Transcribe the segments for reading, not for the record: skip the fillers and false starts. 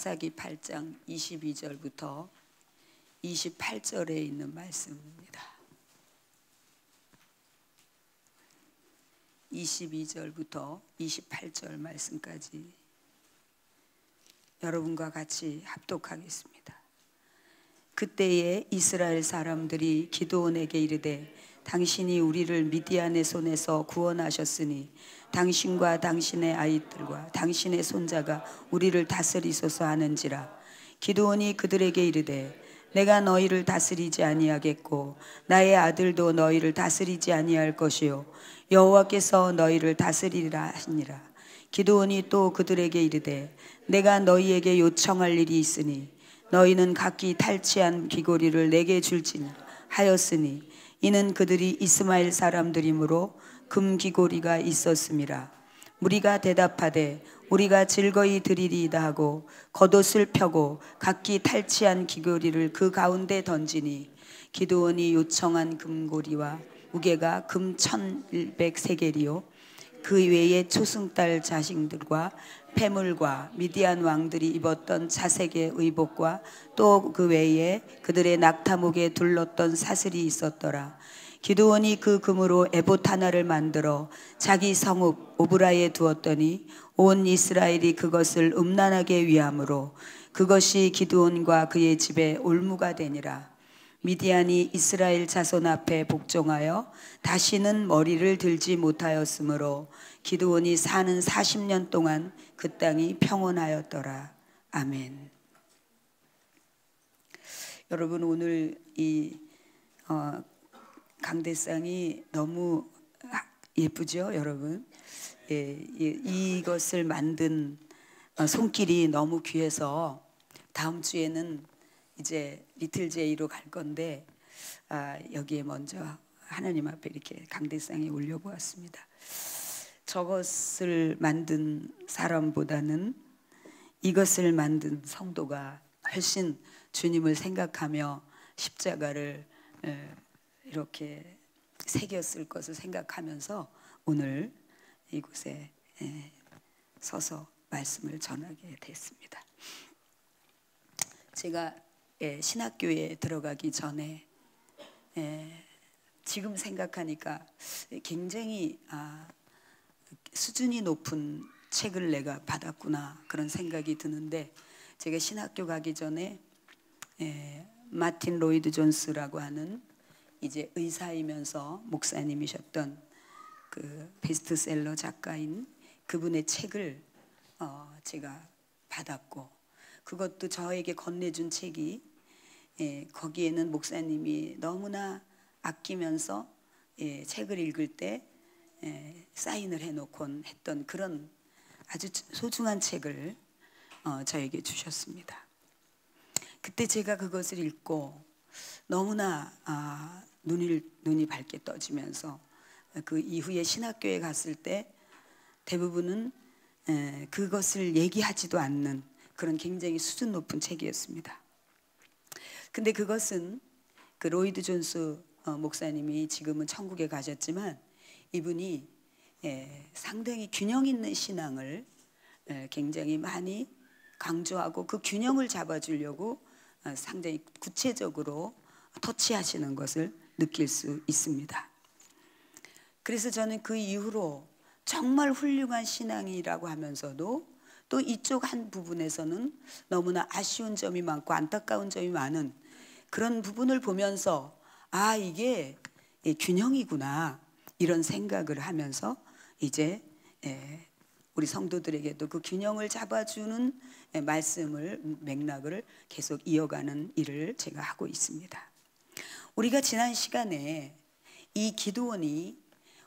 사사기 8장 22절부터 28절에 있는 말씀입니다. 22절부터 28절 말씀까지 여러분과 같이 합독하겠습니다. 그때에 이스라엘 사람들이 기드온에게 이르되 당신이 우리를 미디안의 손에서 구원하셨으니 당신과 당신의 아이들과 당신의 손자가 우리를 다스리소서 하는지라. 기드온이 그들에게 이르되 내가 너희를 다스리지 아니하겠고 나의 아들도 너희를 다스리지 아니할 것이요 여호와께서 너희를 다스리리라 하시니라. 기드온이 또 그들에게 이르되 내가 너희에게 요청할 일이 있으니 너희는 각기 탈취한 귀고리를 내게 줄지니 하였으니 이는 그들이 이스마엘 사람들이므로 금 귀고리가 있었음이라. 무리가 대답하되 우리가 즐거이 드리리이다 하고 겉옷을 펴고 각기 탈취한 귀고리를 그 가운데 던지니 기드온이 요청한 금고리와 무게가 금 1100세겔이요 그 외에 초승달 자식들과 패물과 미디안 왕들이 입었던 자색의 의복과 또 그 외에 그들의 낙타목에 둘렀던 사슬이 있었더라. 기드온이 그 금으로 에봇 하나를 만들어 자기 성읍 오브라에 두었더니 온 이스라엘이 그것을 음란하게 위함으로 그것이 기드온과 그의 집에 올무가 되니라. 미디안이 이스라엘 자손 앞에 복종하여 다시는 머리를 들지 못하였으므로 기드온이 사는 40년 동안 그 땅이 평온하였더라. 아멘. 여러분, 오늘 이 강대상이 너무 예쁘죠, 여러분? 예, 이것을 만든 손길이 너무 귀해서 다음 주에는 이제 리틀 제이로 갈 건데 여기에 먼저 하나님 앞에 이렇게 강대상에 올려보았습니다. 저것을 만든 사람보다는 이것을 만든 성도가 훨씬 주님을 생각하며 십자가를 이렇게 새겼을 것을 생각하면서 오늘 이곳에 서서 말씀을 전하게 됐습니다. 제가 신학교에 들어가기 전에 지금 생각하니까 굉장히 수준이 높은 책을 내가 받았구나 그런 생각이 드는데, 제가 신학교 가기 전에 마틴 로이드 존스라고 하는 이제 의사이면서 목사님이셨던 그 베스트셀러 작가인 그분의 책을 제가 받았고, 그것도 저에게 건네준 책이 거기에는 목사님이 너무나 아끼면서 책을 읽을 때 사인을 해놓곤 했던 그런 아주 소중한 책을 저에게 주셨습니다. 그때 제가 그것을 읽고 너무나 눈이 밝게 떠지면서 그 이후에 신학교에 갔을 때 대부분은 그것을 얘기하지도 않는 그런 굉장히 수준 높은 책이었습니다. 근데 그것은 그 로이드 존스 목사님이 지금은 천국에 가셨지만 이분이 상당히 균형 있는 신앙을 굉장히 많이 강조하고 그 균형을 잡아주려고 상당히 구체적으로 터치하시는 것을 느낄 수 있습니다. 그래서 저는 그 이후로 정말 훌륭한 신앙이라고 하면서도 또 이쪽 한 부분에서는 너무나 아쉬운 점이 많고 안타까운 점이 많은 그런 부분을 보면서 이게 균형이구나 이런 생각을 하면서 이제 우리 성도들에게도 그 균형을 잡아주는 말씀을 맥락을 계속 이어가는 일을 제가 하고 있습니다. 우리가 지난 시간에 이 기드온이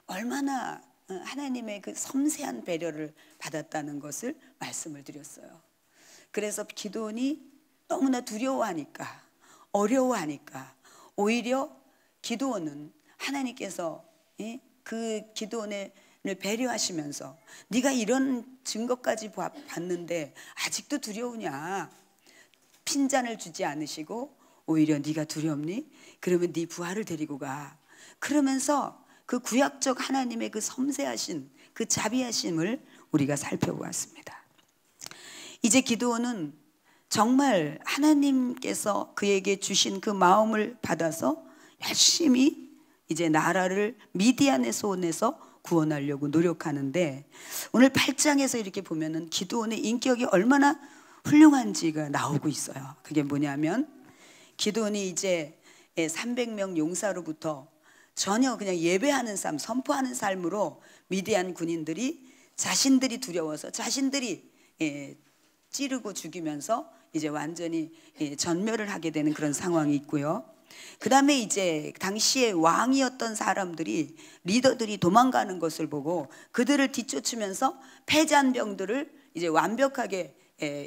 얼마나 하나님의 그 섬세한 배려를 받았다는 것을 말씀을 드렸어요. 그래서 기드온이 너무나 두려워하니까 어려워하니까 오히려 기드온은 하나님께서 그 기드온을 배려하시면서 네가 이런 증거까지 봤는데 아직도 두려우냐, 핀잔을 주지 않으시고 오히려 네가 두렵니? 그러면 네 부하를 데리고 가. 그러면서 그 구약적 하나님의 그 섬세하신 그 자비하심을 우리가 살펴보았습니다. 이제 기드온은 정말 하나님께서 그에게 주신 그 마음을 받아서 열심히 이제 나라를 미디안의 손에서 구원하려고 노력하는데, 오늘 8장에서 이렇게 보면은 기드온의 인격이 얼마나 훌륭한지가 나오고 있어요. 그게 뭐냐면 기드온이 이제 300명 용사로부터 전혀 그냥 예배하는 삶, 선포하는 삶으로 미디안 군인들이 자신들이 두려워서 자신들이 찌르고 죽이면서 이제 완전히 전멸을 하게 되는 그런 상황이 있고요. 그 다음에 이제 당시에 왕이었던 사람들이, 리더들이 도망가는 것을 보고 그들을 뒤쫓으면서 패잔병들을 이제 완벽하게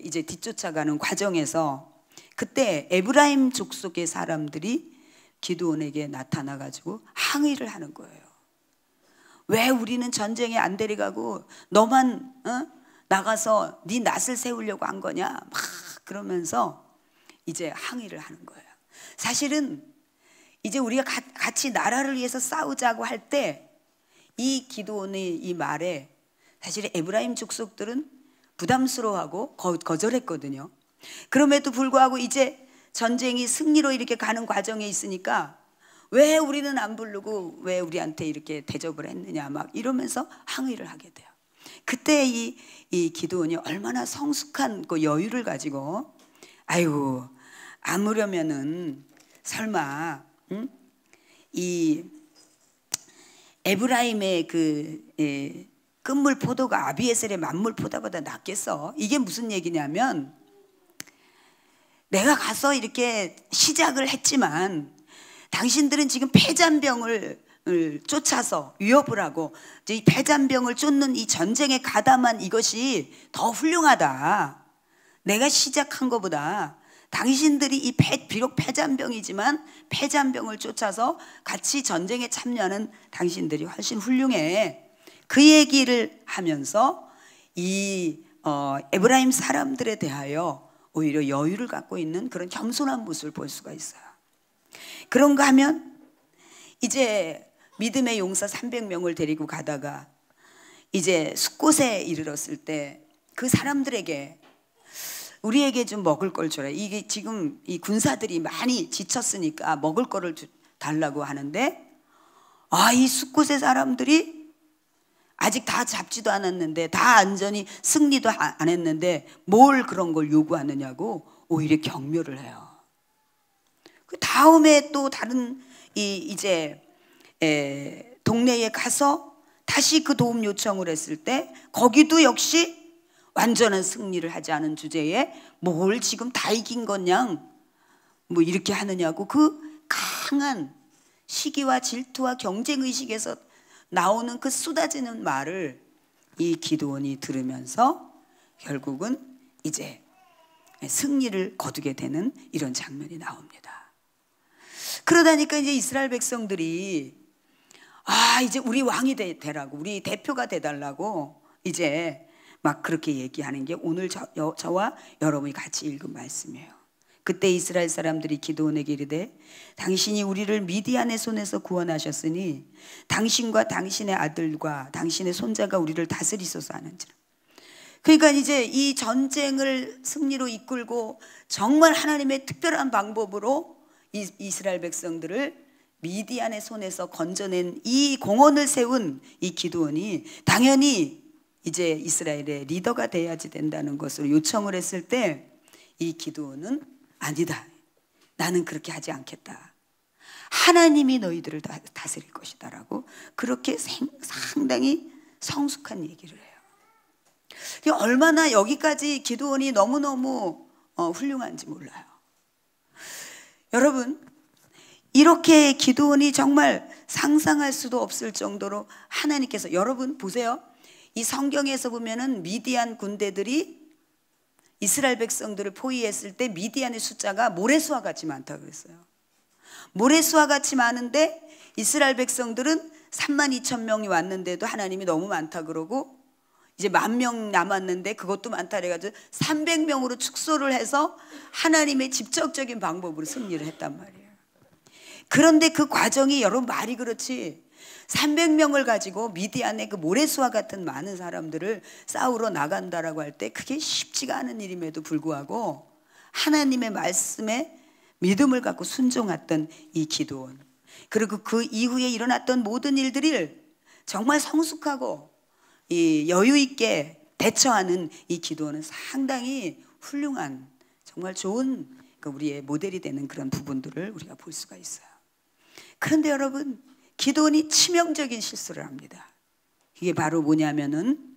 이제 뒤쫓아가는 과정에서 그때 에브라임 족속의 사람들이 기드온에게 나타나 가지고 항의를 하는 거예요. 왜 우리는 전쟁에 안 데려가고 너만 나가서 네 낫을 세우려고 한 거냐, 막 그러면서 이제 항의를 하는 거예요. 사실은 이제 우리가 같이 나라를 위해서 싸우자고 할 때 이 기드온의 이 말에 사실 에브라임 족속들은 부담스러워하고 거절했거든요. 그럼에도 불구하고 이제 전쟁이 승리로 이렇게 가는 과정에 있으니까 왜 우리는 안 부르고 왜 우리한테 이렇게 대접을 했느냐 막 이러면서 항의를 하게 돼요. 그때 이 기드온이 얼마나 성숙한 그 여유를 가지고, 아이고 아무려면은 설마 이 에브라임의 그 끝물 포도가 아비에셀의 만물 포도보다 낫겠어? 이게 무슨 얘기냐면, 내가 가서 이렇게 시작을 했지만 당신들은 지금 패잔병을 쫓아서 위협을 하고 이 패잔병을 쫓는 이 전쟁에 가담한 이것이 더 훌륭하다. 내가 시작한 것보다 당신들이 이 비록 패잔병이지만 패잔병을 쫓아서 같이 전쟁에 참여하는 당신들이 훨씬 훌륭해. 그 얘기를 하면서 이 에브라임 사람들에 대하여 오히려 여유를 갖고 있는 그런 겸손한 모습을 볼 수가 있어요. 그런가 하면 이제 믿음의 용사 300명을 데리고 가다가 이제 숫곳에 이르렀을 때 그 사람들에게 우리에게 좀 먹을 걸 줘라. 이게 지금 이 군사들이 많이 지쳤으니까 먹을 거를 달라고 하는데, 이 숫곳의 사람들이 아직 다 잡지도 않았는데, 다 안전히 승리도 안 했는데 뭘 그런 걸 요구하느냐고 오히려 경멸을 해요. 그 다음에 또 다른 이제 동네에 가서 다시 그 도움 요청을 했을 때 거기도 역시 완전한 승리를 하지 않은 주제에 뭘 지금 다 이긴 거냐 뭐 이렇게 하느냐고, 그 강한 시기와 질투와 경쟁의식에서 나오는 그 쏟아지는 말을 이 기드온이 들으면서 결국은 이제 승리를 거두게 되는 이런 장면이 나옵니다. 그러다니까 이제 이스라엘 백성들이 이제 우리 왕이 되라고, 우리 대표가 되달라고 이제 막 그렇게 얘기하는 게 오늘 저와 여러분이 같이 읽은 말씀이에요. 그때 이스라엘 사람들이 기드온에게 이르되 당신이 우리를 미디안의 손에서 구원하셨으니 당신과 당신의 아들과 당신의 손자가 우리를 다스리소서 하는지라. 그러니까 이제 이 전쟁을 승리로 이끌고 정말 하나님의 특별한 방법으로 이스라엘 백성들을 미디안의 손에서 건져낸 이 공헌을 세운 이 기드온이 당연히 이제 이스라엘의 리더가 돼야지 된다는 것을 요청을 했을 때 이 기드온은 아니다, 나는 그렇게 하지 않겠다, 하나님이 너희들을 다스릴 것이다 라고 그렇게 상당히 성숙한 얘기를 해요. 얼마나 여기까지 기드온이 너무너무 훌륭한지 몰라요. 여러분, 이렇게 기드온이 정말 상상할 수도 없을 정도로 하나님께서, 여러분 보세요, 이 성경에서 보면은 미디안 군대들이 이스라엘 백성들을 포위했을 때 미디안의 숫자가 모래수와 같이 많다고 그랬어요. 모래수와 같이 많은데 이스라엘 백성들은 32,000명이 왔는데도 하나님이 너무 많다 그러고 이제 10,000명 남았는데 그것도 많다 그래가지고 300명으로 축소를 해서 하나님의 직접적인 방법으로 승리를 했단 말이에요. 그런데 그 과정이, 여러분 말이 그렇지 300명을 가지고 미디안의 그 모래수와 같은 많은 사람들을 싸우러 나간다라고 할 때 그게 쉽지가 않은 일임에도 불구하고 하나님의 말씀에 믿음을 갖고 순종했던 이 기드온, 그리고 그 이후에 일어났던 모든 일들을 정말 성숙하고 이 여유 있게 대처하는 이 기드온은 상당히 훌륭한, 정말 좋은 우리의 모델이 되는 그런 부분들을 우리가 볼 수가 있어요. 그런데 여러분, 기드온이 치명적인 실수를 합니다. 이게 바로 뭐냐면은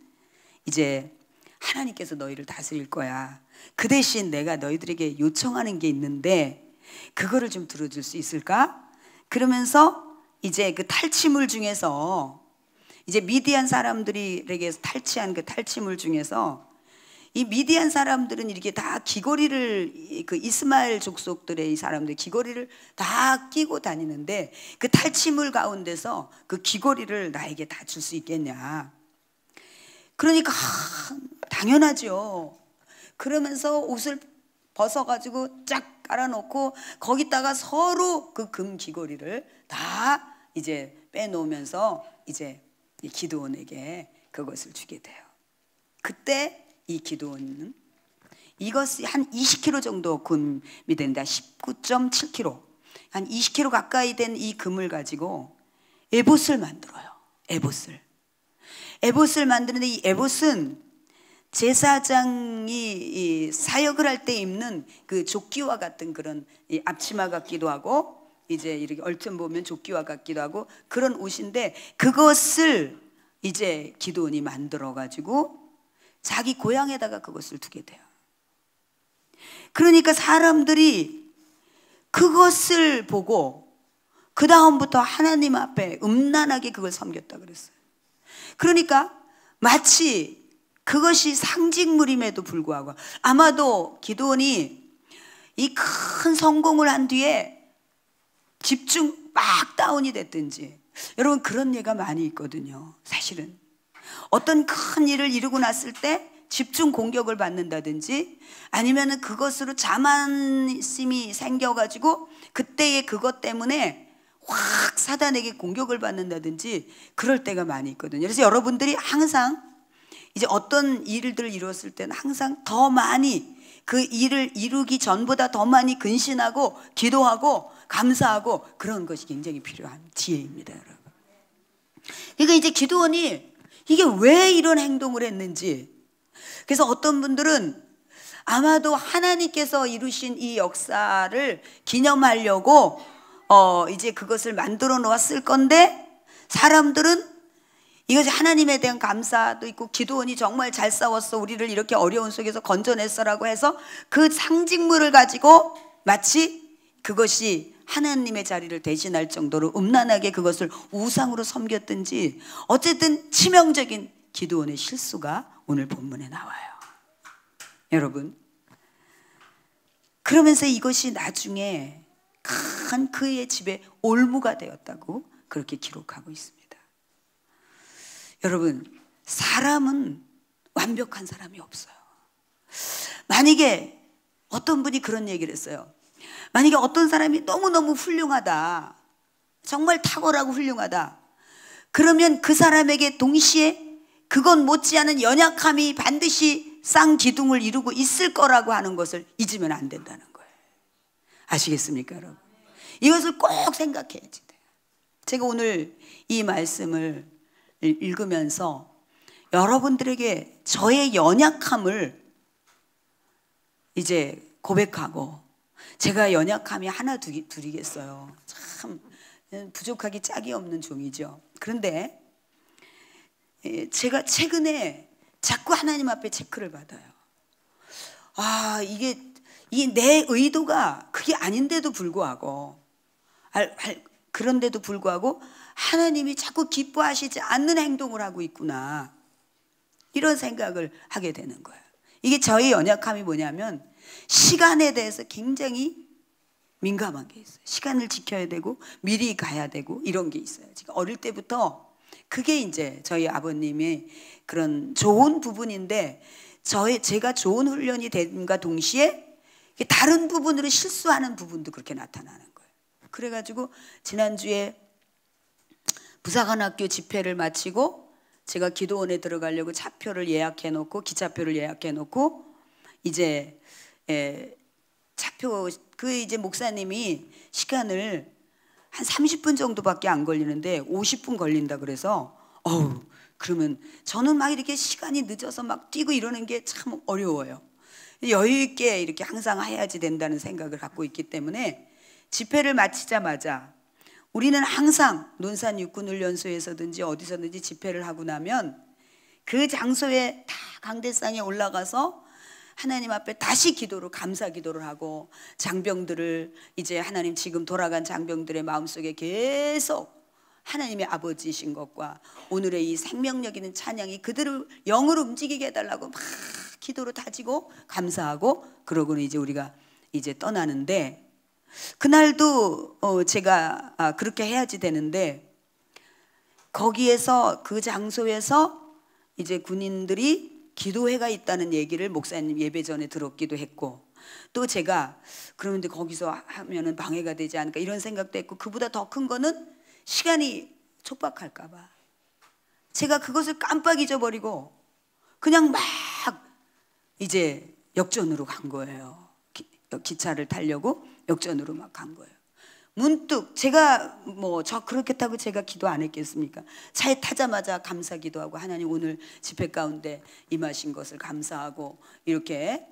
이제 하나님께서 너희를 다스릴 거야. 그 대신 내가 너희들에게 요청하는 게 있는데 그거를 좀 들어줄 수 있을까? 그러면서 이제 그 탈취물 중에서 이제 미디안 사람들에게 탈취한 그 탈취물 중에서 이 미디안 사람들은 이렇게 다 귀걸이를, 그 이스마엘 족속들의 이 사람들 귀걸이를 다 끼고 다니는데 그 탈취물 가운데서 그 귀걸이를 나에게 다 줄 수 있겠냐. 그러니까 당연하죠. 그러면서 옷을 벗어가지고 쫙 깔아놓고 거기다가 서로 그 금 귀걸이를 다 이제 빼놓으면서 이제 이 기드온에게 그것을 주게 돼요. 그때 이 기드온은 이것이 한 20kg 정도 금이 된다. 19.7kg, 한 20kg 가까이 된 이 금을 가지고 에봇을 만들어요. 에봇을 만드는데 이 에봇은 제사장이 이 사역을 할 때 입는 그 조끼와 같은 그런 이 앞치마 같기도 하고 이제 이렇게 얼핏 보면 조끼와 같기도 하고 그런 옷인데 그것을 이제 기드온이 만들어 가지고 자기 고향에다가 그것을 두게 돼요. 그러니까 사람들이 그것을 보고 그 다음부터 하나님 앞에 음란하게 그걸 섬겼다 그랬어요. 그러니까 마치 그것이 상징물임에도 불구하고 아마도 기드온이 이 큰 성공을 한 뒤에 집중 막 다운이 됐든지, 여러분 그런 예가 많이 있거든요. 사실은 어떤 큰 일을 이루고 났을 때 집중 공격을 받는다든지 아니면은 그것으로 자만심이 생겨가지고 그때의 그것 때문에 확 사단에게 공격을 받는다든지 그럴 때가 많이 있거든요. 그래서 여러분들이 항상 이제 어떤 일들을 이루었을 때는 항상 더 많이 그 일을 이루기 전보다 더 많이 근신하고 기도하고 감사하고 그런 것이 굉장히 필요한 지혜입니다, 여러분. 그러니까 이제 기드온이 이게 왜 이런 행동을 했는지, 그래서 어떤 분들은 아마도 하나님께서 이루신 이 역사를 기념하려고 이제 그것을 만들어 놓았을 건데 사람들은 이것이 하나님에 대한 감사도 있고 기드온이 정말 잘 싸웠어, 우리를 이렇게 어려운 속에서 건져냈어라고 해서 그 상징물을 가지고 마치 그것이 하나님의 자리를 대신할 정도로 음란하게 그것을 우상으로 섬겼든지 어쨌든 치명적인 기드온의 실수가 오늘 본문에 나와요. 여러분, 그러면서 이것이 나중에 큰 그의 집에 올무가 되었다고 그렇게 기록하고 있습니다. 여러분, 사람은 완벽한 사람이 없어요. 만약에 어떤 분이 그런 얘기를 했어요. 만약에 어떤 사람이 너무너무 훌륭하다, 정말 탁월하고 훌륭하다, 그러면 그 사람에게 동시에 그건 못지않은 연약함이 반드시 쌍기둥을 이루고 있을 거라고 하는 것을 잊으면 안 된다는 거예요. 아시겠습니까, 여러분? 이것을 꼭 생각해야지 돼요. 제가 오늘 이 말씀을 읽으면서 여러분들에게 저의 연약함을 이제 고백하고, 제가 연약함이 하나 둘이겠어요. 참 부족하기 짝이 없는 종이죠. 그런데 제가 최근에 자꾸 하나님 앞에 체크를 받아요. 이게 내 의도가 그게 아닌데도 불구하고, 그런데도 불구하고 하나님이 자꾸 기뻐하시지 않는 행동을 하고 있구나, 이런 생각을 하게 되는 거예요. 이게 저의 연약함이 뭐냐면 시간에 대해서 굉장히 민감한 게 있어요. 시간을 지켜야 되고 미리 가야 되고 이런 게 있어요. 제가 어릴 때부터 그게 이제 저희 아버님의 그런 좋은 부분인데, 제가 좋은 훈련이 됨과 동시에 다른 부분으로 실수하는 부분도 그렇게 나타나는 거예요. 그래가지고 지난주에 부사관학교 집회를 마치고 제가 기도원에 들어가려고 차표를 예약해 놓고, 기차표를 예약해 놓고, 이제 차표, 이제 목사님이 시간을 한 30분 정도밖에 안 걸리는데 50분 걸린다 그래서 그러면 저는 막 이렇게 시간이 늦어서 막 뛰고 이러는 게 참 어려워요. 여유 있게 이렇게 항상 해야지 된다는 생각을 갖고 있기 때문에 집회를 마치자마자 우리는 항상 논산 육군훈련소에서든지 어디서든지 집회를 하고 나면 그 장소에 다 강대상에 올라가서 하나님 앞에 다시 기도로 감사 기도를 하고 장병들을 이제 하나님 지금 돌아간 장병들의 마음속에 계속 하나님의 아버지이신 것과 오늘의 이 생명력 있는 찬양이 그들을 영으로 움직이게 해달라고 막 기도로 다지고 감사하고 그러고는 이제 우리가 이제 떠나는데 그날도 제가 그렇게 해야지 되는데 거기에서 그 장소에서 이제 군인들이 기도회가 있다는 얘기를 목사님 예배 전에 들었기도 했고 또 제가 그런데 거기서 하면은 방해가 되지 않을까 이런 생각도 했고 그보다 더 큰 거는 시간이 촉박할까 봐 제가 그것을 깜빡 잊어버리고 그냥 막 이제 역전으로 간 거예요. 기차를 타려고 역전으로 막 간 거예요. 문득 제가 뭐 저 그렇겠다고 제가 기도 안 했겠습니까? 차에 타자마자 감사 기도하고 하나님 오늘 집회 가운데 임하신 것을 감사하고 이렇게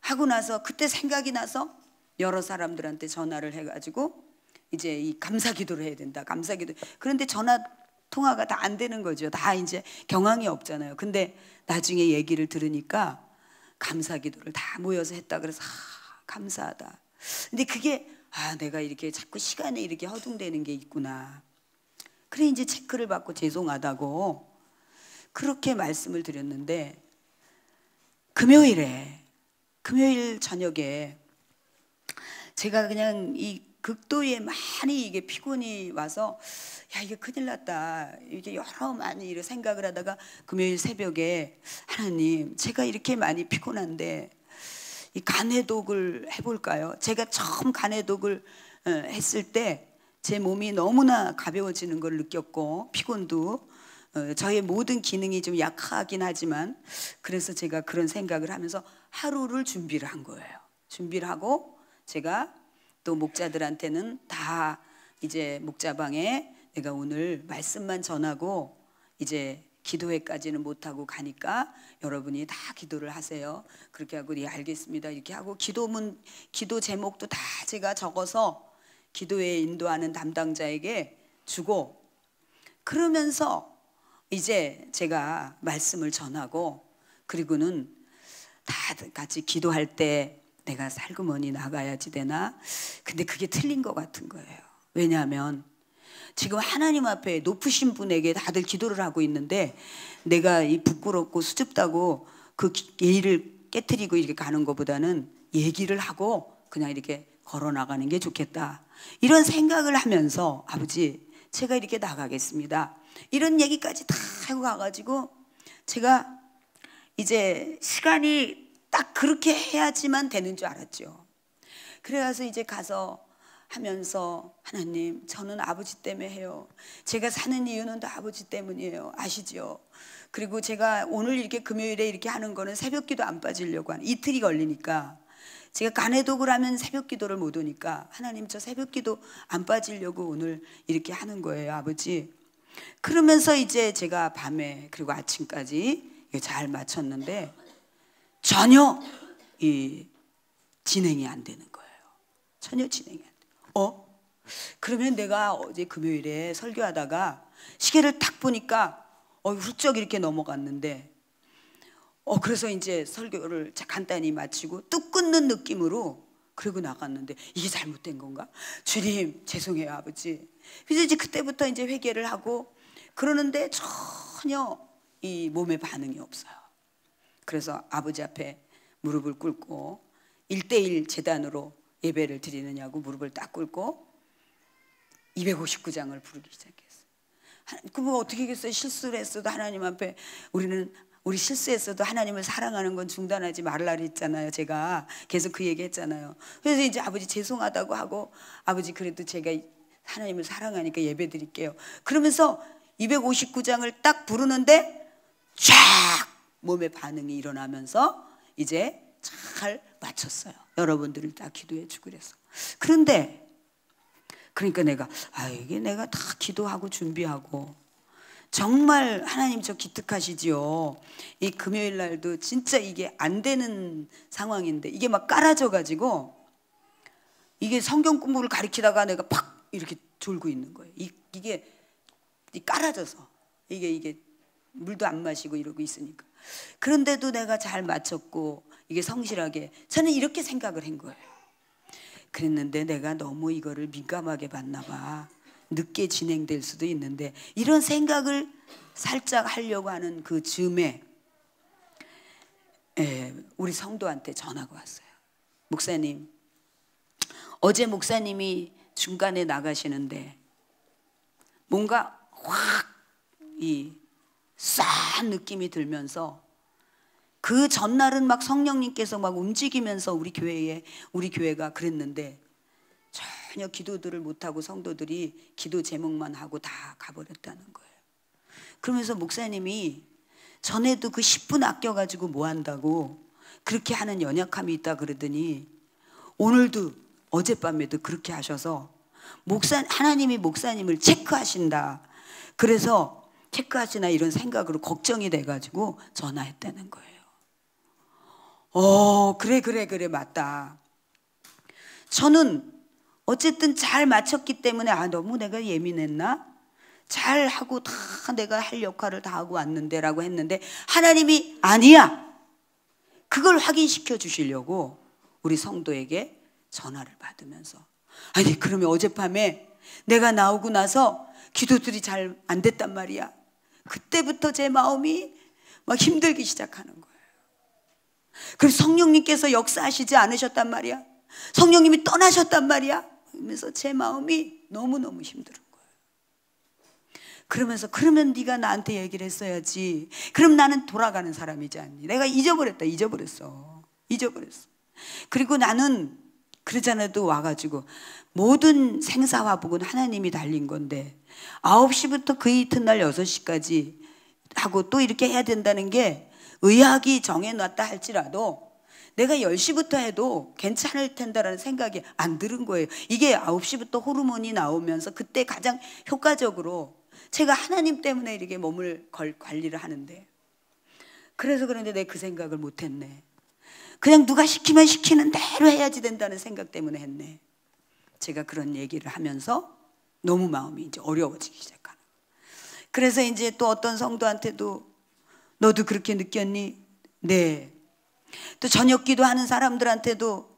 하고 나서 그때 생각이 나서 여러 사람들한테 전화를 해가지고 이제 이 감사 기도를 해야 된다. 감사 기도. 그런데 전화 통화가 다 안 되는 거죠. 다 이제 경황이 없잖아요. 근데 나중에 얘기를 들으니까 감사 기도를 다 모여서 했다. 그래서 감사하다. 근데 그게 내가 이렇게 자꾸 시간에 이렇게 허둥대는 게 있구나. 그래 이제 체크를 받고 죄송하다고 그렇게 말씀을 드렸는데 금요일 저녁에 제가 그냥 이 극도의 많이 이게 피곤이 와서 야 이게 큰일 났다 이게 여러 많이 이렇게 생각을 하다가 금요일 새벽에 하나님 제가 이렇게 많이 피곤한데 이 간해독을 해볼까요? 제가 처음 간해독을 했을 때 제 몸이 너무나 가벼워지는 걸 느꼈고 피곤도 저의 모든 기능이 좀 약하긴 하지만 그래서 제가 그런 생각을 하면서 하루를 준비를 한 거예요. 준비를 하고 제가 또 목자들한테는 다 이제 목자방에 내가 오늘 말씀만 전하고 이제 기도회까지는 못하고 가니까 여러분이 다 기도를 하세요. 그렇게 하고 예 알겠습니다 이렇게 하고 기도 제목도 다 제가 적어서 기도회 인도하는 담당자에게 주고 그러면서 이제 제가 말씀을 전하고 그리고는 다 같이 기도할 때 내가 살그머니 나가야지 되나? 근데 그게 틀린 것 같은 거예요. 왜냐하면 지금 하나님 앞에 높으신 분에게 다들 기도를 하고 있는데 내가 이 부끄럽고 수줍다고 그 예의를 깨트리고 이렇게 가는 것보다는 얘기를 하고 그냥 이렇게 걸어 나가는 게 좋겠다. 이런 생각을 하면서 아버지 제가 이렇게 나가겠습니다. 이런 얘기까지 다 하고 가가지고 제가 이제 시간이 딱 그렇게 해야지만 되는 줄 알았죠. 그래서 이제 가서 하면서 하나님 저는 아버지 때문에 해요. 제가 사는 이유는 다 아버지 때문이에요. 아시죠? 그리고 제가 오늘 이렇게 금요일에 이렇게 하는 거는 새벽기도 안 빠지려고 하는 이틀이 걸리니까 제가 간해독을 하면 새벽기도를 못 오니까 하나님 저 새벽기도 안 빠지려고 오늘 이렇게 하는 거예요 아버지. 그러면서 이제 제가 밤에 그리고 아침까지 잘 마쳤는데 전혀 이 진행이 안 되는 거예요. 전혀 진행이 안 돼요. 그러면 내가 어제 금요일에 설교하다가 시계를 딱 보니까 훌쩍 이렇게 넘어갔는데 그래서 이제 설교를 간단히 마치고 뚝 끊는 느낌으로 그러고 나갔는데 이게 잘못된 건가? 주님 죄송해요 아버지. 그래서 이제 그때부터 이제 회개를 하고 그러는데 전혀 이 몸에 반응이 없어요. 그래서 아버지 앞에 무릎을 꿇고 1:1 제단으로 예배를 드리느냐고 무릎을 딱 꿇고 259장을 부르기 시작했어요. 그럼 어떻게 하겠어요? 실수를 했어도 하나님 앞에 우리 실수했어도 하나님을 사랑하는 건 중단하지 말라 그랬잖아요. 제가 계속 그 얘기 했잖아요. 그래서 이제 아버지 죄송하다고 하고 아버지 그래도 제가 하나님을 사랑하니까 예배 드릴게요. 그러면서 259장을 딱 부르는데 쫙 몸에 반응이 일어나면서 이제 잘 맞췄어요. 여러분들을 다 기도해 주고 그래서. 그런데 그러니까 내가 이게 내가 다 기도하고 준비하고 정말 하나님 저 기특하시지요. 이 금요일 날도 진짜 이게 안 되는 상황인데 이게 막 깔아져 가지고 이게 성경 공부를 가리키다가 내가 팍 이렇게 졸고 있는 거예요. 이게 깔아져서 이게 물도 안 마시고 이러고 있으니까. 그런데도 내가 잘 맞췄고 이게 성실하게, 저는 이렇게 생각을 한 거예요. 그랬는데 내가 너무 이거를 민감하게 봤나 봐. 늦게 진행될 수도 있는데, 이런 생각을 살짝 하려고 하는 그 즈음에 우리 성도한테 전화가 왔어요. 목사님, 어제 목사님이 중간에 나가시는데 뭔가 확 싼 느낌이 들면서, 그 전날은 막 성령님께서 막 움직이면서 우리 교회가 그랬는데 전혀 기도들을 못하고 성도들이 기도 제목만 하고 다 가버렸다는 거예요. 그러면서 목사님이 전에도 그 10분 아껴가지고 뭐 한다고 그렇게 하는 연약함이 있다 그러더니, 오늘도 어젯밤에도 그렇게 하셔서 하나님이 목사님을 체크하신다, 그래서 체크하시나 이런 생각으로 걱정이 돼가지고 전화했다는 거예요. 그래 맞다. 저는 어쨌든 잘 맞췄기 때문에 너무 내가 예민했나? 잘 하고 다 내가 할 역할을 다 하고 왔는데 라고 했는데, 하나님이 아니야, 그걸 확인시켜 주시려고 우리 성도에게 전화를 받으면서, 아니 그러면 어젯밤에 내가 나오고 나서 기도들이 잘 안 됐단 말이야. 그때부터 제 마음이 막 힘들기 시작하는 거예요. 그래서 성령님께서 역사하시지 않으셨단 말이야. 성령님이 떠나셨단 말이야. 그러면서 제 마음이 너무너무 힘들은 거예요. 그러면서 그러면 네가 나한테 얘기를 했어야지. 그럼 나는 돌아가는 사람이지 않니? 내가 잊어버렸어. 그리고 나는 그러잖아도 와가지고 모든 생사화복은 하나님이 달린 건데 9시부터 그 이튿날 6시까지 하고 또 이렇게 해야 된다는 게 의학이 정해놨다 할지라도 내가 10시부터 해도 괜찮을 텐다라는 생각이 안 들은 거예요. 이게 9시부터 호르몬이 나오면서 그때 가장 효과적으로 제가 하나님 때문에 이렇게 몸을 관리를 하는데, 그래서 그런데 내가 그 생각을 못했네. 그냥 누가 시키면 시키는 대로 해야지 된다는 생각 때문에 했네. 제가 그런 얘기를 하면서 너무 마음이 이제 어려워지기 시작하는 거예요. 그래서 이제 또 어떤 성도한테도 너도 그렇게 느꼈니? 네. 또 저녁 기도하는 사람들한테도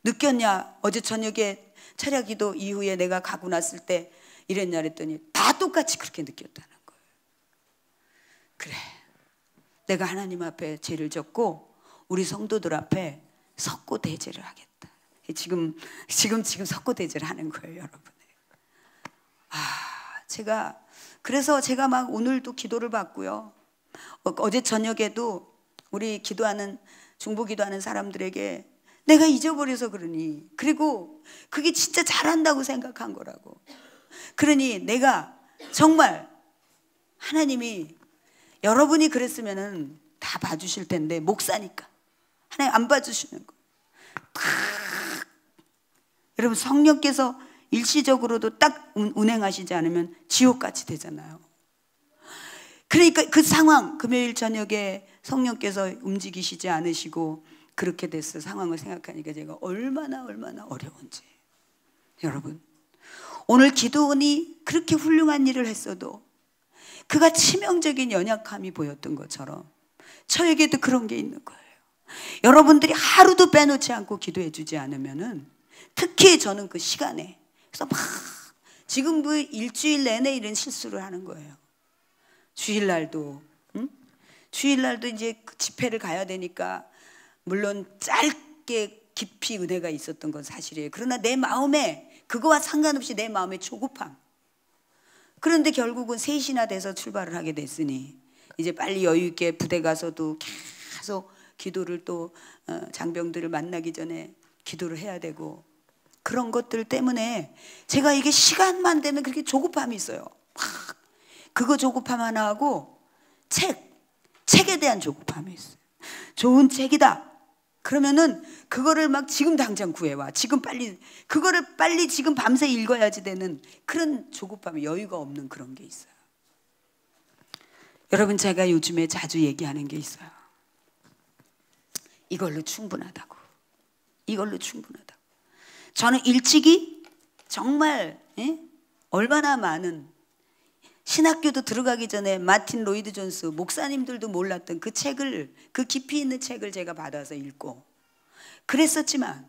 느꼈냐? 어제 저녁에 철야 기도 이후에 내가 가고 났을 때 이랬냐 그랬더니 다 똑같이 그렇게 느꼈다는 거예요. 그래, 내가 하나님 앞에 죄를 졌고 우리 성도들 앞에 석고대죄를 하겠다. 지금 석고대죄를 하는 거예요, 여러분. 그래서 제가 막 오늘도 기도를 받고요. 어제 저녁에도 우리 중보 기도하는 사람들에게 내가 잊어버려서 그러니, 그리고 그게 진짜 잘한다고 생각한 거라고. 그러니 내가 정말 하나님이, 여러분이 그랬으면은 다 봐주실 텐데 목사니까 하나님 안 봐주시는 거. 여러분, 성령께서 일시적으로도 딱 운행하시지 않으면 지옥같이 되잖아요. 그러니까 그 상황, 금요일 저녁에 성령께서 움직이시지 않으시고 그렇게 됐을 상황을 생각하니까 제가 얼마나 어려운지. 여러분, 오늘 기도원이 그렇게 훌륭한 일을 했어도 그가 치명적인 연약함이 보였던 것처럼 저에게도 그런 게 있는 거예요. 여러분들이 하루도 빼놓지 않고 기도해 주지 않으면은, 특히 저는 그 시간에, 그래서 막 지금도 일주일 내내 이런 실수를 하는 거예요. 주일날도 이제 집회를 가야 되니까 물론 짧게 깊이 은혜가 있었던 건 사실이에요. 그러나 내 마음에, 그거와 상관없이 내 마음에 조급함. 그런데 결국은 3시나 돼서 출발을 하게 됐으니 이제 빨리 여유 있게 부대 가서도 계속 기도를 또 장병들을 만나기 전에 기도를 해야 되고, 그런 것들 때문에 제가 이게 시간만 되면 그렇게 조급함이 있어요. 그거 조급함 하나 하고 책에 대한 조급함이 있어요. 좋은 책이다 그러면은 그거를 막 지금 당장 구해와, 그거를 빨리 지금 밤새 읽어야지 되는 그런 조급함이, 여유가 없는 그런 게 있어요. 여러분, 제가 요즘에 자주 얘기하는 게 있어요. 이걸로 충분하다고. 저는 일찍이 정말 얼마나 많은 신학교도 들어가기 전에 마틴 로이드 존스 목사님들도 몰랐던 그 책을, 그 깊이 있는 책을 제가 받아서 읽고 그랬었지만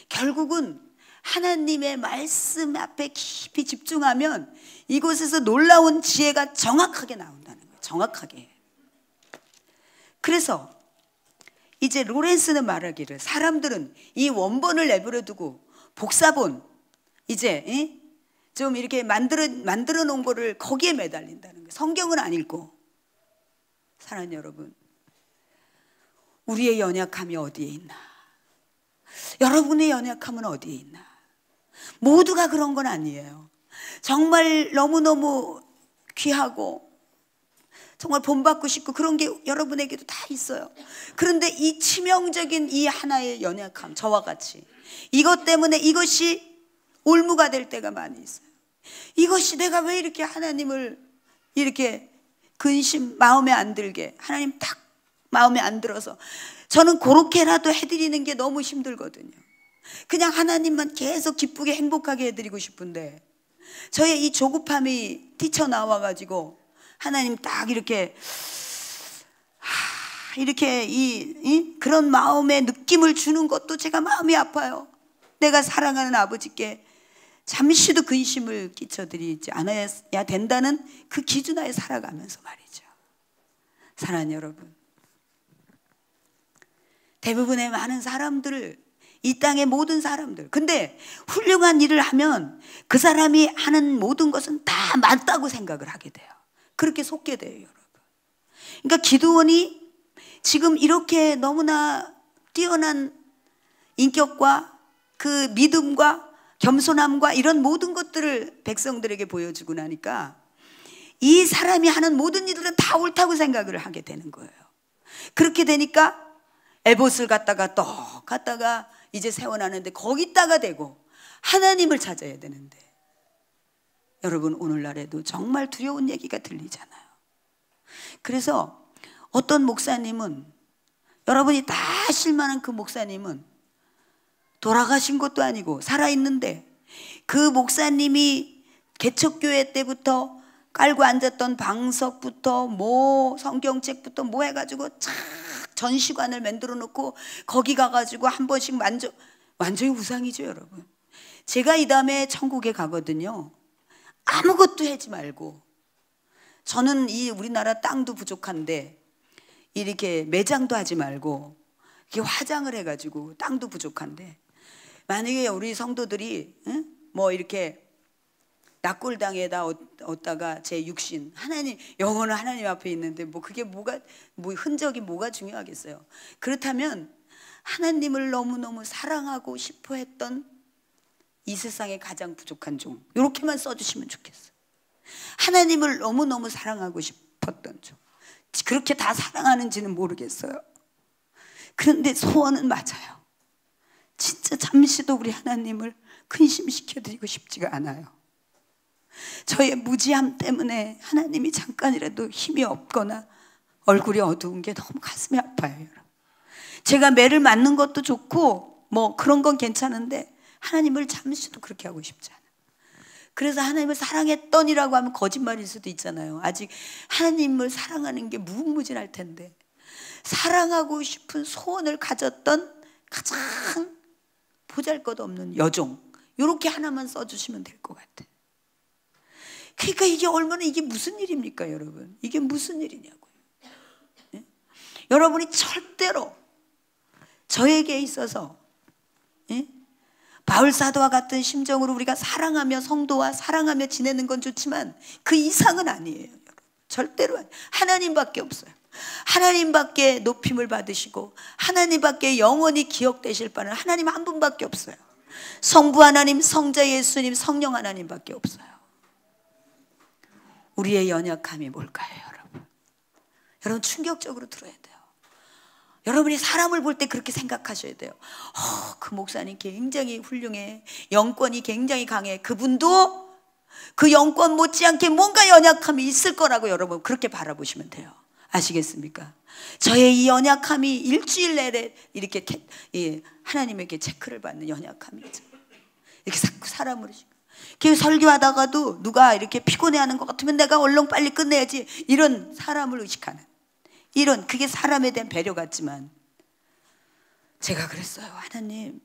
결국은 하나님의 말씀 앞에 깊이 집중하면 이곳에서 놀라운 지혜가 정확하게 나온다는 거예요. 정확하게. 그래서 이제 로렌스는 말하기를 사람들은 이 원본을 내버려 두고 복사본 이제 좀 이렇게 만들어 놓은 거를 거기에 매달린다는 거예요. 성경은 안 읽고. 사랑하는 여러분, 우리의 연약함이 어디에 있나? 여러분의 연약함은 어디에 있나? 모두가 그런 건 아니에요. 정말 너무너무 귀하고 정말 본받고 싶고 그런 게 여러분에게도 다 있어요. 그런데 이 치명적인 이 하나의 연약함, 저와 같이 이것 때문에 이것이 올무가 될 때가 많이 있어요. 이것이 내가 왜 이렇게 하나님을 이렇게 근심 마음에 안 들게, 하나님 딱 마음에 안 들어서 저는 그렇게라도 해드리는 게 너무 힘들거든요. 그냥 하나님만 계속 기쁘게 행복하게 해드리고 싶은데 저의 이 조급함이 뛰쳐나와가지고 하나님 딱 이렇게 그런 마음의 느낌을 주는 것도 제가 마음이 아파요. 내가 사랑하는 아버지께 잠시도 근심을 끼쳐드리지 않아야 된다는 그 기준하에 살아가면서 말이죠. 사랑하는 여러분, 대부분의 많은 사람들을, 이 땅의 모든 사람들, 근데 훌륭한 일을 하면 그 사람이 하는 모든 것은 다 맞다고 생각을 하게 돼요. 그렇게 속게 돼요, 여러분. 그러니까 기드온이 지금 이렇게 너무나 뛰어난 인격과 그 믿음과 겸손함과 이런 모든 것들을 백성들에게 보여주고 나니까 이 사람이 하는 모든 일들은 다 옳다고 생각을 하게 되는 거예요. 그렇게 되니까 에봇을 갖다가 이제 세워놨는데 거기다가 대고 하나님을 찾아야 되는데, 여러분 오늘날에도 정말 두려운 얘기가 들리잖아요. 그래서 어떤 목사님은, 여러분이 다 실망한 그 목사님은 돌아가신 것도 아니고 살아있는데 그 목사님이 개척교회 때부터 깔고 앉았던 방석부터 뭐 성경책부터 뭐 해가지고 착 전시관을 만들어 놓고 거기 가가지고 한 번씩 완전히 우상이죠, 여러분. 제가 이 다음에 천국에 가거든요. 아무것도 하지 말고, 저는 이 우리나라 땅도 부족한데 이렇게 매장도 하지 말고 이렇게 화장을 해가지고, 땅도 부족한데 만약에 우리 성도들이 뭐 이렇게 낙골당에다 얻다가 제 육신, 하나님 영혼은 하나님 앞에 있는데 뭐 그게 뭐가, 뭐 흔적이 뭐가 중요하겠어요. 그렇다면 하나님을 너무너무 사랑하고 싶어 했던 이 세상에 가장 부족한 종, 이렇게만 써주시면 좋겠어요. 하나님을 너무너무 사랑하고 싶었던 종. 그렇게 다 사랑하는지는 모르겠어요. 그런데 소원은 맞아요. 진짜 잠시도 우리 하나님을 근심시켜드리고 싶지가 않아요. 저의 무지함 때문에 하나님이 잠깐이라도 힘이 없거나 얼굴이 어두운 게 너무 가슴이 아파요. 제가 매를 맞는 것도 좋고 뭐 그런 건 괜찮은데 하나님을 잠시도 그렇게 하고 싶지 않아요. 그래서 하나님을 사랑했던이라고 하면 거짓말일 수도 있잖아요. 아직 하나님을 사랑하는 게 무궁무진할 텐데, 사랑하고 싶은 소원을 가졌던 가장 보잘것없는 여종, 이렇게 하나만 써주시면 될 것 같아요. 그러니까 이게 얼마나, 이게 무슨 일입니까, 여러분? 이게 무슨 일이냐고요. 예? 여러분이 절대로 저에게 있어서 바울 사도와 같은 심정으로 우리가 사랑하며 성도와 사랑하며 지내는 건 좋지만 그 이상은 아니에요, 여러분. 절대로 아니에요. 하나님밖에 없어요. 하나님밖에 높임을 받으시고 하나님밖에 영원히 기억되실 바는 하나님 한 분밖에 없어요. 성부 하나님, 성자 예수님, 성령 하나님밖에 없어요. 우리의 연약함이 뭘까요, 여러분? 여러분 충격적으로 들어야 돼요. 여러분이 사람을 볼 때 그렇게 생각하셔야 돼요. 그 목사님 굉장히 훌륭해, 영권이 굉장히 강해, 그분도 그 영권 못지않게 뭔가 연약함이 있을 거라고 여러분 그렇게 바라보시면 돼요. 아시겠습니까? 저의 이 연약함이 일주일 내내 이렇게 하나님에게 체크를 받는 연약함이죠. 이렇게 자꾸 사람으로 그 설교하다가도 누가 이렇게 피곤해하는 것 같으면 내가 얼른 빨리 끝내야지, 이런 사람을 의식하는, 이런, 그게 사람에 대한 배려 같지만, 제가 그랬어요. 하나님,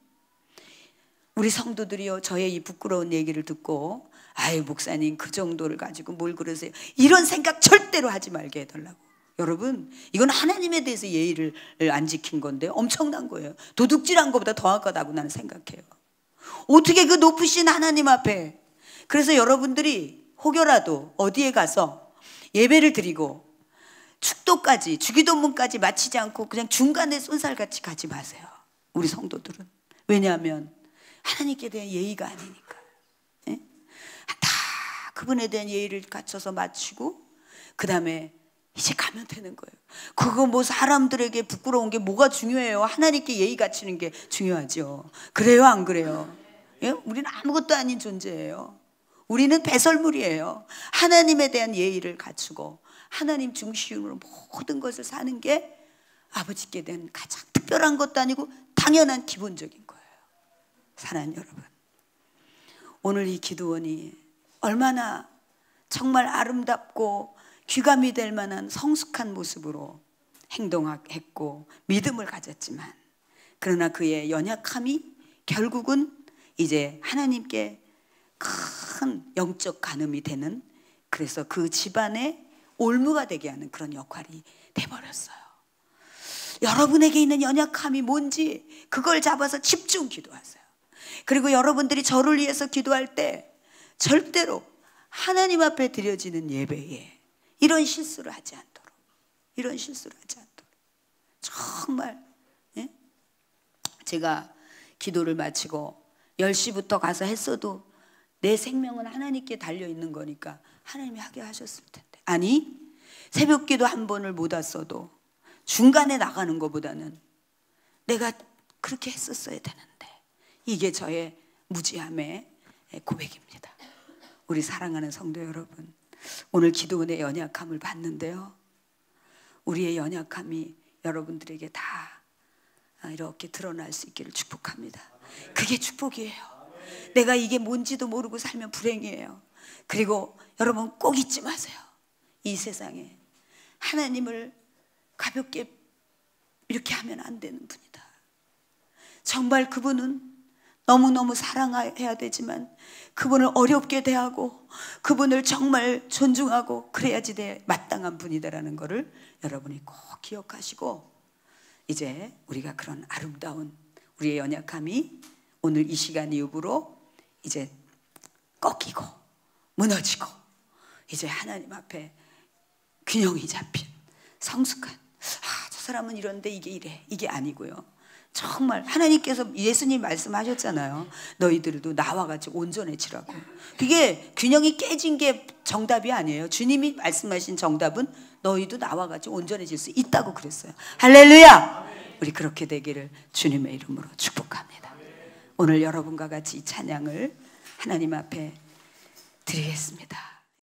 우리 성도들이요, 저의 이 부끄러운 얘기를 듣고 아유 목사님 그 정도를 가지고 뭘 그러세요, 이런 생각 절대로 하지 말게 해달라고. 여러분, 이건 하나님에 대해서 예의를 안 지킨 건데 엄청난 거예요. 도둑질한 것보다 더할 거다고 나는 생각해요. 어떻게 그 높으신 하나님 앞에. 그래서 여러분들이 혹여라도 어디에 가서 예배를 드리고 축도까지, 주기도문까지 마치지 않고 그냥 중간에 쏜살같이 가지 마세요, 우리 성도들은. 왜냐하면 하나님께 대한 예의가 아니니까. 예? 다 그분에 대한 예의를 갖춰서 마치고 그 다음에 이제 가면 되는 거예요. 그거 뭐 사람들에게 부끄러운 게 뭐가 중요해요? 하나님께 예의 갖추는 게 중요하죠. 그래요, 안 그래요? 예? 우리는 아무것도 아닌 존재예요. 우리는 배설물이에요. 하나님에 대한 예의를 갖추고 하나님 중심으로 모든 것을 사는 게 아버지께 대한 가장 특별한 것도 아니고 당연한 기본적인 거예요. 사랑하는 여러분, 오늘 이 기도원이 얼마나 정말 아름답고 귀감이 될 만한 성숙한 모습으로 행동했고 믿음을 가졌지만, 그러나 그의 연약함이 결국은 이제 하나님께 큰 영적 간음이 되는, 그래서 그 집안의 올무가 되게 하는 그런 역할이 돼버렸어요. 여러분에게 있는 연약함이 뭔지 그걸 잡아서 집중 기도하세요. 그리고 여러분들이 저를 위해서 기도할 때 절대로 하나님 앞에 드려지는 예배에 이런 실수를 하지 않도록, 이런 실수를 하지 않도록. 정말, 예? 제가 기도를 마치고 10시부터 가서 했어도 내 생명은 하나님께 달려있는 거니까 하나님이 하게 하셨을 텐데, 아니 새벽 기도 한 번을 못 왔어도 중간에 나가는 것보다는 내가 그렇게 했었어야 되는데, 이게 저의 무지함의 고백입니다. 우리 사랑하는 성도 여러분, 오늘 기도원의 연약함을 봤는데요, 우리의 연약함이 여러분들에게 다 이렇게 드러날 수 있기를 축복합니다. 그게 축복이에요. 내가 이게 뭔지도 모르고 살면 불행이에요. 그리고 여러분 꼭 잊지 마세요. 이 세상에 하나님을 가볍게 이렇게 하면 안 되는 분이다. 정말 그분은 너무너무 사랑해야 되지만 그분을 어렵게 대하고 그분을 정말 존중하고 그래야지 마땅한 분이다라는 것을 여러분이 꼭 기억하시고, 이제 우리가 그런 아름다운 우리의 연약함이 오늘 이 시간 이후로 이제 꺾이고 무너지고 이제 하나님 앞에 균형이 잡힌 성숙한, 저 사람은 이런데 이게 이래, 이게 아니고요. 정말 하나님께서 예수님 말씀하셨잖아요. 너희들도 나와 같이 온전해지라고. 그게 균형이 깨진 게 정답이 아니에요. 주님이 말씀하신 정답은 너희도 나와 같이 온전해질 수 있다고 그랬어요. 할렐루야! 우리 그렇게 되기를 주님의 이름으로 축복합니다. 오늘 여러분과 같이 이 찬양을 하나님 앞에 드리겠습니다.